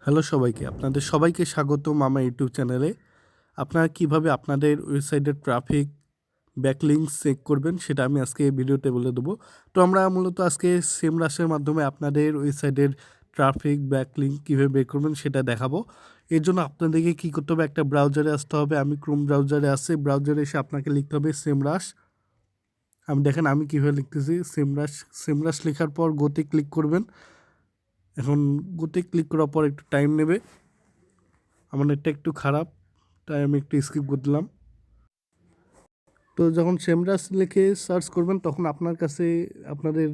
Hello সবাইকে, আপনাদের সবাইকে স্বাগতম আমার ইউটিউব চ্যানেলে। আপনারা কিভাবে আপনাদের ওয়েবসাইটের ট্রাফিক ব্যাকলিংকস চেক করবেন সেটা আমি আজকে এই ভিডিওতে বলে দেবো। তো আমরা মূলত আজকে সেমরাসের মাধ্যমে আপনাদের ওয়েবসাইটের ট্রাফিক ব্যাকলিংক কীভাবে বের করবেন সেটা দেখাবো। এর জন্য আপনাদেরকে কী করতে হবে, একটা ব্রাউজারে আসতে হবে। আমি ক্রোম ব্রাউজারে আসছি। ব্রাউজারে এসে আপনাকে লিখতে হবে সেমরাস। দেখেন আমি কীভাবে লিখতেছি, সেমরাস লেখার পর গোতে ক্লিক করবেন। এখন গোতে ক্লিক করার পর একটু টাইম নেবে। আমার নেটটা একটু খারাপ, তাই আমি একটু স্কিপ করে দিলাম। তো যখন সেমরাস লিখে সার্চ করবেন তখন আপনার কাছে আপনাদের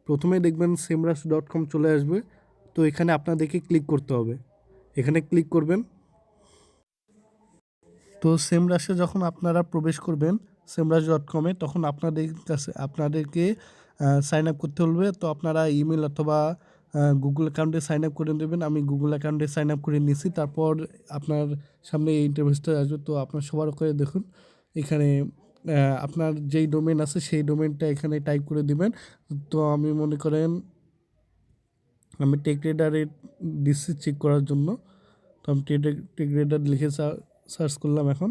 প্রথমে দেখবেন semrush.com চলে আসবে। তো এখানে আপনাদেরকে ক্লিক করতে হবে, এখানে ক্লিক করবেন। তো সেমরাসে যখন আপনারা প্রবেশ করবেন semrush.com-এ, তখন আপনাদেরকে সাইন আপ করতে হবে। তো আপনারা ইমেল অথবা গুগল অ্যাকাউন্টে সাইন আপ করে দেবেন। আমি গুগল অ্যাকাউন্টে সাইন আপ করে নিয়েছি। তারপর আপনার সামনে এই ইন্টারফেসটা আসবে। তো আপনার সবার করে দেখুন, এখানে আপনার যেই ডোমেন আছে সেই ডোমেনটা এখানে টাইপ করে দিবেন। তো আমি মনে করেন আমি টেকরেডারে দিচ্ছি চেক করার জন্য। তো আমি টেকরেডার লিখে সার্চ করলাম। এখন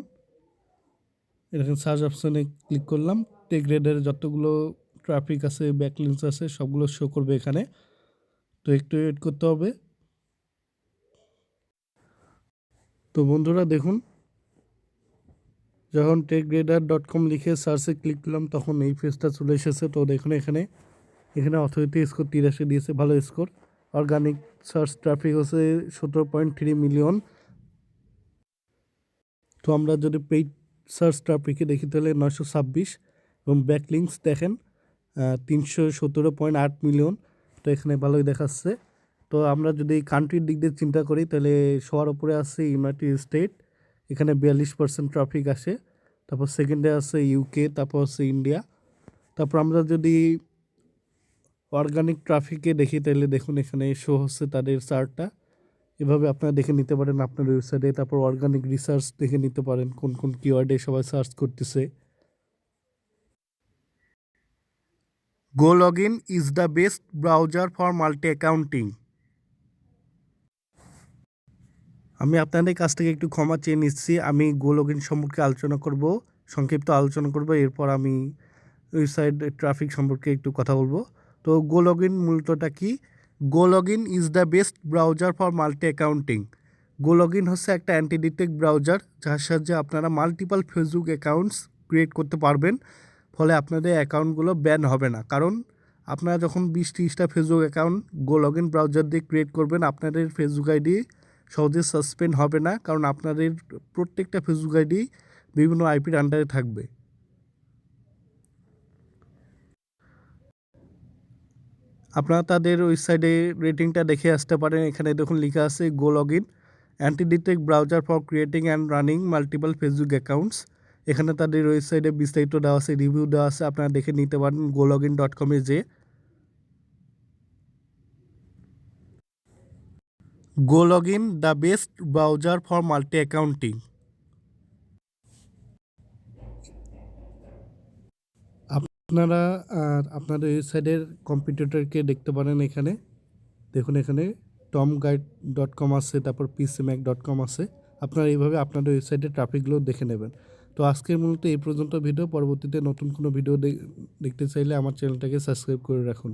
সার্চ অপশানে ক্লিক করলাম। টেকরেডারে যতগুলো ট্রাফিক আছে, ব্যাকলিংকস আছে, সবগুলো শো করবে এখানে। তো একটু ওয়েট করতে হবে। তো বন্ধুরা দেখুন, যখন techradar.com লিখে সার্চে ক্লিক করলাম তখন এই পেজটা চলে এসেছে। তো দেখুন এখানে অথরিটি স্কোর 83 দিয়েছে, ভালো স্কোর। অর্গানিক সার্চ ট্রাফিক হচ্ছে 17.3 মিলিয়ন। তো আমরা যদি পেইড সার্চ ট্রাফিকে দেখি তাহলে 926, এবং ব্যাকলিংকস দেখেন 317.8 মিলিয়ন। তো এখানে ভালোই দেখাচ্ছে। তো আমরা যদি কান্ট্রির দিক দিয়ে চিন্তা করি তাহলে সবার উপরে আছে ইউনাইটেড স্টেট, এখানে 42% ট্রাফিক আসে। তারপর সেকেন্ডে আছে ইউকে, তারপর হচ্ছে ইন্ডিয়া। তারপর আমরা যদি অর্গানিক ট্রাফিকে দেখি তাহলে দেখুন এখানে শো হচ্ছে তাদের চার্টটা। এভাবে আপনারা দেখে নিতে পারেন আপনার ওয়েবসাইটে। তারপর অর্গানিক রিসার্চ দেখে নিতে পারেন কোন কোন কিওয়ার্ডে সবাই সার্চ করতেছে। GoLogin is the best browser for multi accounting. আমি আপনাদের কাছ থেকে একটু ক্ষমা চেয়ে নিচ্ছি। আমি GoLogin সম্পর্কে সংক্ষিপ্ত আলোচনা করব। এরপর আমি ওয়েবসাইট ট্রাফিক সম্পর্কে একটু কথা বলবো। তো GoLogin মূলতটা কি? GoLogin is the best browser for multi accounting. GoLogin হচ্ছে একটা অ্যান্টি ডিটেক্ট ব্রাউজার, যার সাহায্যে আপনারা মাল্টিপল ফেসবুক অ্যাকাউন্টস ক্রিয়েট করতে পারবেন। ফলে আপনাদের অ্যাকাউন্টগুলো ব্যান হবে না। কারণ আপনারা যখন 20-30টা ফেসবুক অ্যাকাউন্ট GoLogin ব্রাউজার দিয়ে ক্রিয়েট করবেন, আপনাদের ফেসবুক আইডি সহজে সাসপেন্ড হবে না, কারণ আপনাদের প্রত্যেকটা ফেসবুক আইডি বিভিন্ন আইপির আন্ডারে থাকবে। আপনারা তাদের ওয়েবসাইটে রেটিংটা দেখে আসতে পারেন। এখানে দেখুন লেখা আছে GoLogin anti detect browser for creating and running multiple Facebook accounts. এখানে তাদের ওয়েবসাইটে বিস্তারিত দেওয়া আছে, রিভিউ দেওয়া আছে, আপনারা দেখে নিতে পারেন gologin.com-এ যে। GoLogin the best browser for multi accounting. আপনারা আপনাদের ওয়েবসাইটের কম্পিটিটরকে দেখতে পারেন। এখানে দেখুন, এখানে tomguide.com আছে, তারপর pcmac.com আছে। আপনারা এইভাবে আপনাদের ওয়েবসাইটের ট্রাফিকগুলো দেখে নেবেন। তো আজকের মূলত এই পর্যন্ত ভিডিও। পরবর্তীতে নতুন কোনো ভিডিও দেখতে চাইলে আমার চ্যানেলটাকে সাবস্ক্রাইব করে রাখুন।